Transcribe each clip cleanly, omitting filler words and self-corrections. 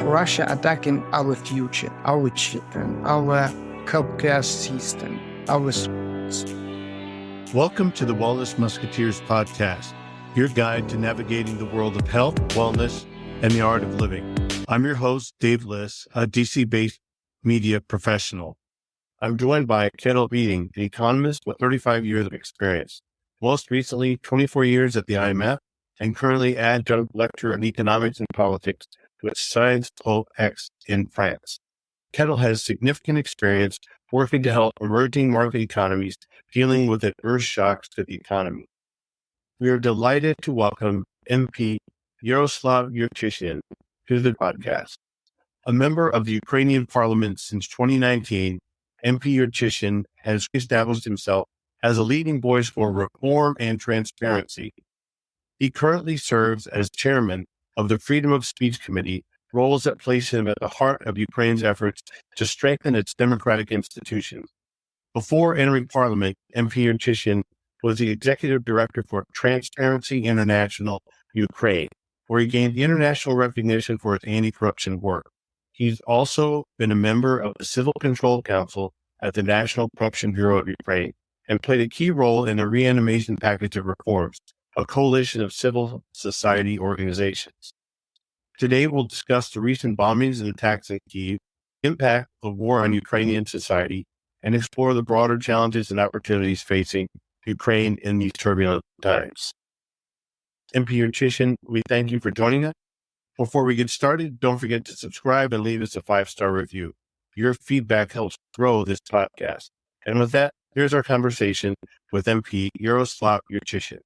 Russia attacking our future, our children, our healthcare system, our schools. Welcome to the Wellness Musketeers podcast, your guide to navigating the world of health, wellness, and the art of living. I'm your host, Dave Liss, a DC-based media professional. I'm joined by Kettle Beating, an economist with 35 years of experience, most recently 24 years at the IMF, and currently adjunct lecturer in economics and politics with Sciences Po X in France. Kettle has significant experience working to help emerging market economies dealing with adverse shocks to the economy. We are delighted to welcome MP Yaroslav Yurchyshyn to the podcast. A member of the Ukrainian parliament since 2019, MP Yurchyshyn has established himself as a leading voice for reform and transparency. He currently serves as chairman of the Freedom of Speech Committee, roles that place him at the heart of Ukraine's efforts to strengthen its democratic institutions. Before entering parliament, MP Yurchyshyn was the executive director for Transparency International Ukraine, where he gained international recognition for his anti-corruption work. He's also been a member of the Civil Control Council at the National Corruption Bureau of Ukraine and played a key role in the reanimation package of reforms, a coalition of civil society organizations. Today, we'll discuss the recent bombings and attacks in Kyiv, the impact of war on Ukrainian society, and explore the broader challenges and opportunities facing Ukraine in these turbulent times. MP Yurchyshyn, we thank you for joining us. Before we get started, don't forget to subscribe and leave us a 5-star review. Your feedback helps grow this podcast. And with that, here's our conversation with MP Yaroslav Yurchyshyn.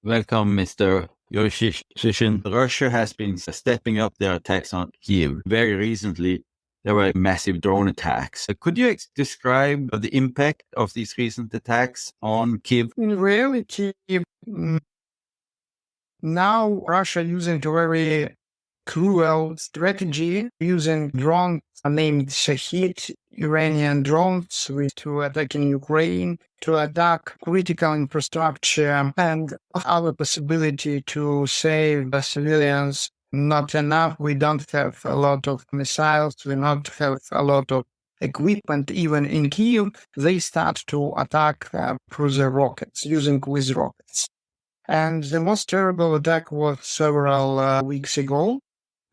Welcome, Mr. Yurchyshyn. Russia has been stepping up their attacks on Kyiv. Very recently, there were massive drone attacks. Could you describe the impact of these recent attacks on Kyiv? In reality, now Russia using a very cruel strategy, using drones named Shahid, Iranian drones, to attack in Ukraine, to attack critical infrastructure and our possibility to save the civilians. Not enough. We don't have a lot of missiles. We don't have a lot of equipment. Even in Kyiv, they start to attack through the rockets, using with rockets. And the most terrible attack was several weeks ago.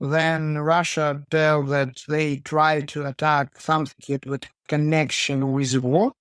Then Russia tell that they try to attack something with connection with war,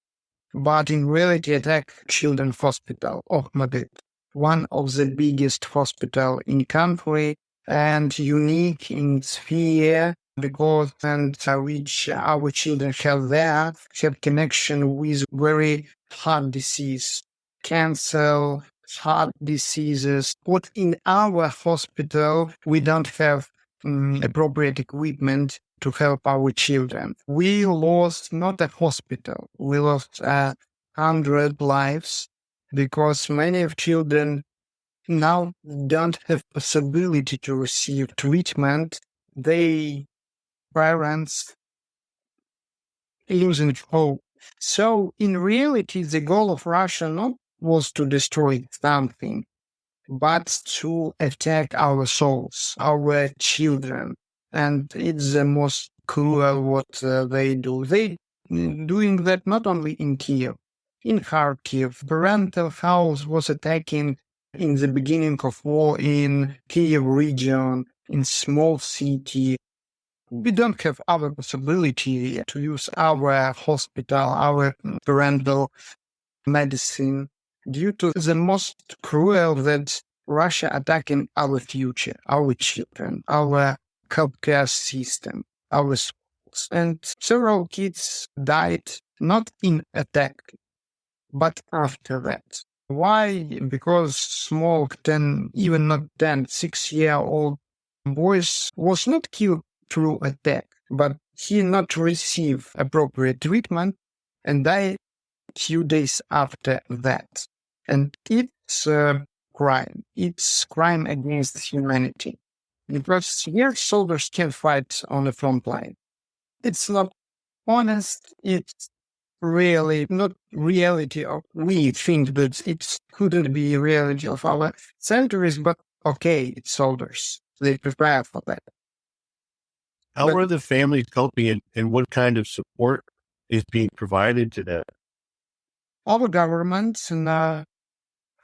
but in reality attack Children's Hospital of Madrid, one of the biggest hospital in country and unique in sphere because which our children have connection with very heart disease, cancer, heart diseases. But in our hospital, we don't have appropriate equipment to help our children. We lost not a hospital, we lost 100 lives because many of children now don't have possibility to receive treatment. They parents losing hope. So in reality, the goal of Russia not was to destroy something, but to attack our souls, our children. And it's the most cruel what they do. They doing that not only in Kyiv, in Kharkiv. Parental house was attacking in the beginning of war in Kyiv region, in small city. We don't have other possibility to use our hospital, our parental medicine, due to the most cruel that Russia attacking our future, our children, our healthcare system, our schools. And several kids died not in attack, but after that. Why? Because small 10, even not 10, 6-year-old boys was not killed through attack, but he not received appropriate treatment and died few days after that. And it's crime. It's crime against humanity. Because here soldiers can fight on the front line. It's not honest. It's really not reality of we think that it couldn't be reality of our centuries, but okay, it's soldiers. They prepare for that. How are the families coping, and what kind of support is being provided to them? Our governments have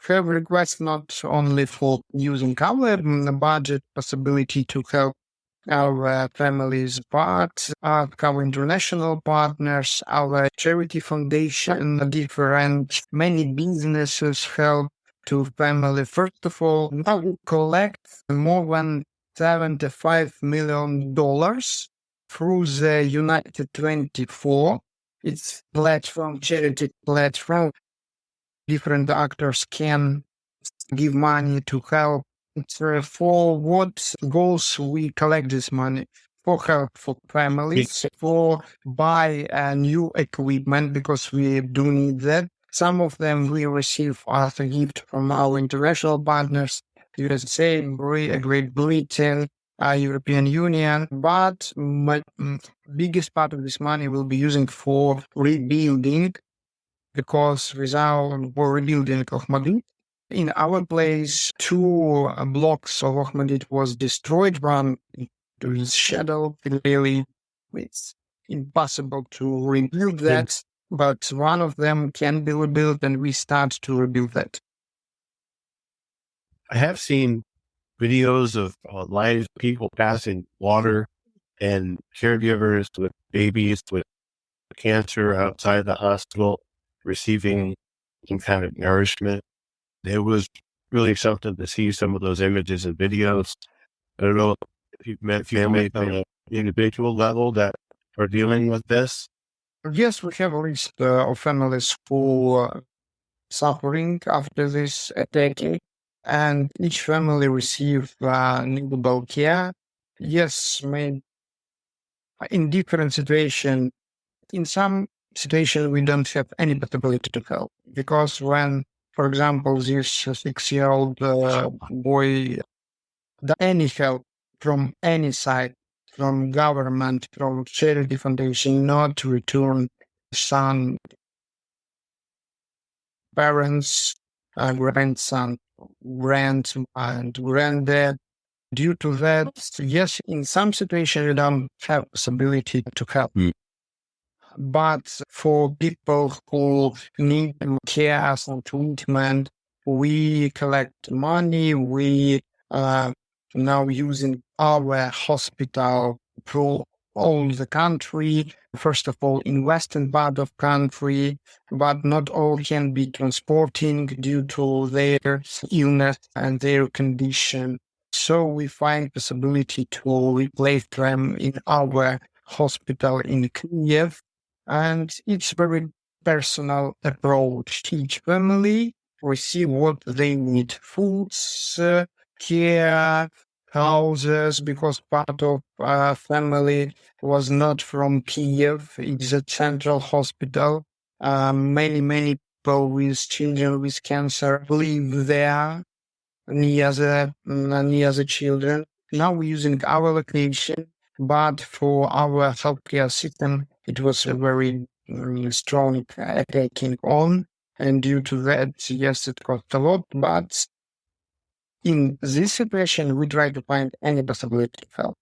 requests not only for using our budget possibility to help our families, but our international partners, our charity foundation, different many businesses help to family. First of all, now we collect more than $75 million through the United 24. It's platform, charity platform. Different actors can give money to help. It's for what goals we collect this money. For help for families, for buy new equipment, because we do need that. Some of them we receive as a gift from our international partners, USA, Great Britain, European Union. But biggest part of this money will be using for rebuilding, because without rebuilding Ahmadi, in our place, 2 blocks of Ahmadit was destroyed, one to his shadow. Really, it's impossible to rebuild that, but one of them can be rebuilt, and we start to rebuild that. I have seen videos of live people passing water and caregivers with babies with cancer outside the hospital receiving some kind of nourishment. It was really something to see some of those images and videos. I don't know if you've met families on an individual level that are dealing with this. Yes, we have a list of families who are suffering after this attack, and each family receive needable care. Yes, in different situations. In some situations, we don't have any possibility to help, because when, for example, this 6-year-old boy, any help from any side, from government, from charity foundation, not to return son, parents, grandson, grand and granddad. Due to that, yes, in some situations, we don't have possibility to help. But for people who need care and treatment, we collect money. We now using our hospital through all the country. First of all, in western part of country, but not all can be transporting due to their illness and their condition. So we find possibility to replace them in our hospital in Kyiv. And it's very personal approach. Each family receive what they need: foods, care, houses, because part of family was not from Kyiv. It's a central hospital. Many people with children with cancer live there near the children. Now we're using our location, but for our healthcare system, it was a very strong attacking on. And due to that, yes, it cost a lot. But in this situation, we try to find any possibility to help.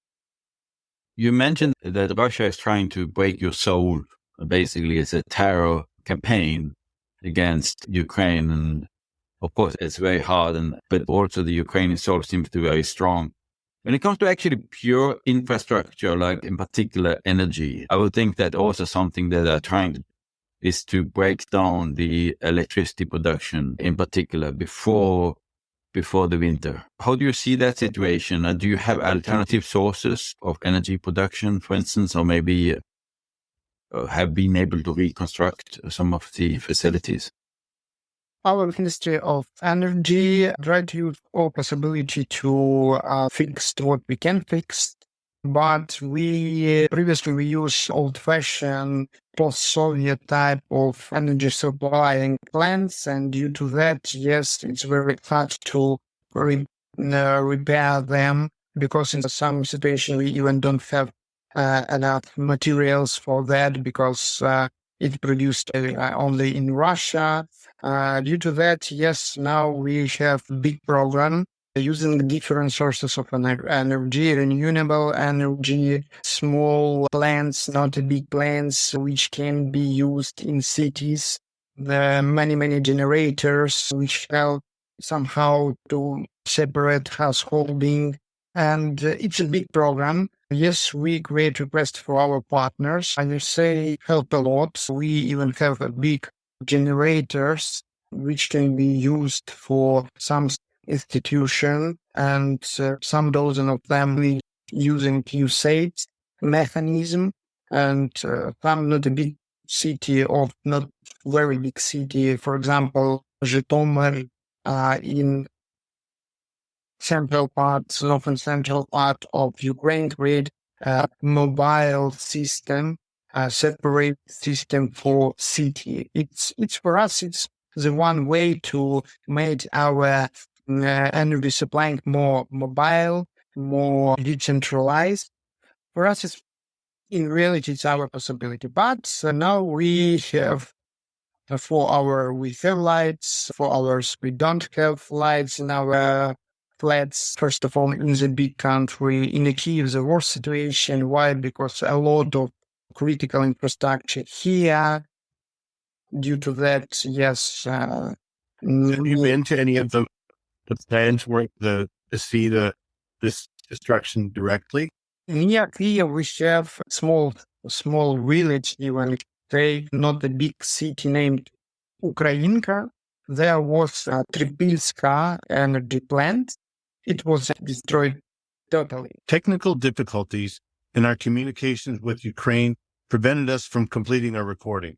You mentioned that Russia is trying to break your soul. Basically, it's a terror campaign against Ukraine. And of course, it's very hard, but also the Ukrainian soul seems to be very strong. When it comes to actually pure infrastructure, like in particular energy, I would think that also something that they're trying to is to break down the electricity production, in particular, before the winter. How do you see that situation? Do you have alternative sources of energy production, for instance, or maybe have been able to reconstruct some of the facilities? Our Ministry of Energy tried to use all possibility to fix what we can fix. But previously we used old-fashioned post-Soviet type of energy supplying plants, and due to that, yes, it's very hard to repair them, because in some situations we even don't have enough materials for that, because it's produced only in Russia. Due to that, yes, now we have big program using different sources of energy, renewable energy, small plants, not big plants, which can be used in cities. There are many generators which help somehow to separate householding. And it's a big program. Yes, we create requests for our partners. I will say help a lot. We even have a big generators which can be used for some institution, and some dozen of them we using USAID mechanism, and some not a big city or not very big city, for example, Zhytomyr in often central part of Ukraine, create a mobile system, a separate system for city. It's for us, it's the one way to make our energy supply more mobile, more decentralized. For us, it's in reality, it's our possibility. But now we have 4 hours we have lights, 4 hours we don't have lights in our flats. First of all, in the big country, in Kyiv, the worst situation. Why? Because a lot of critical infrastructure here. Due to that, yes. Have you been to any of the plants where to see this destruction directly? Near Kyiv, we have small village, even say not a big city named Ukrainka. There was a Tripilska energy plant. It was destroyed totally. Technical difficulties in our communications with Ukraine prevented us from completing our recording.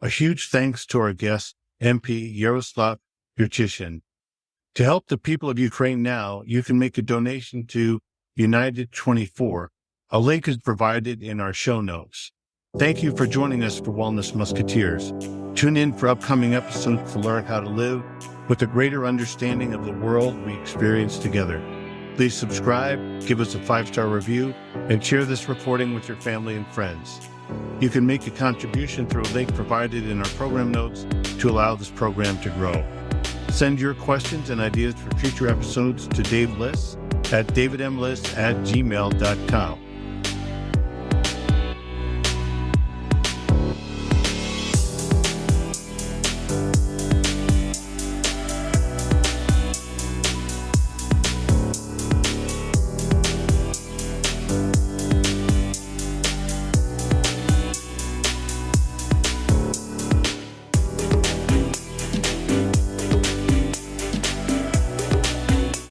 A huge thanks to our guest, MP Yaroslav Yurchyshyn. To help the people of Ukraine now, you can make a donation to United 24. A link is provided in our show notes. Thank you for joining us for Wellness Musketeers. Tune in for upcoming episodes to learn how to live with a greater understanding of the world we experience together. Please subscribe, give us a 5-star review, and share this recording with your family and friends. You can make a contribution through a link provided in our program notes to allow this program to grow. Send your questions and ideas for future episodes to Dave Liss at davidmliss@gmail.com.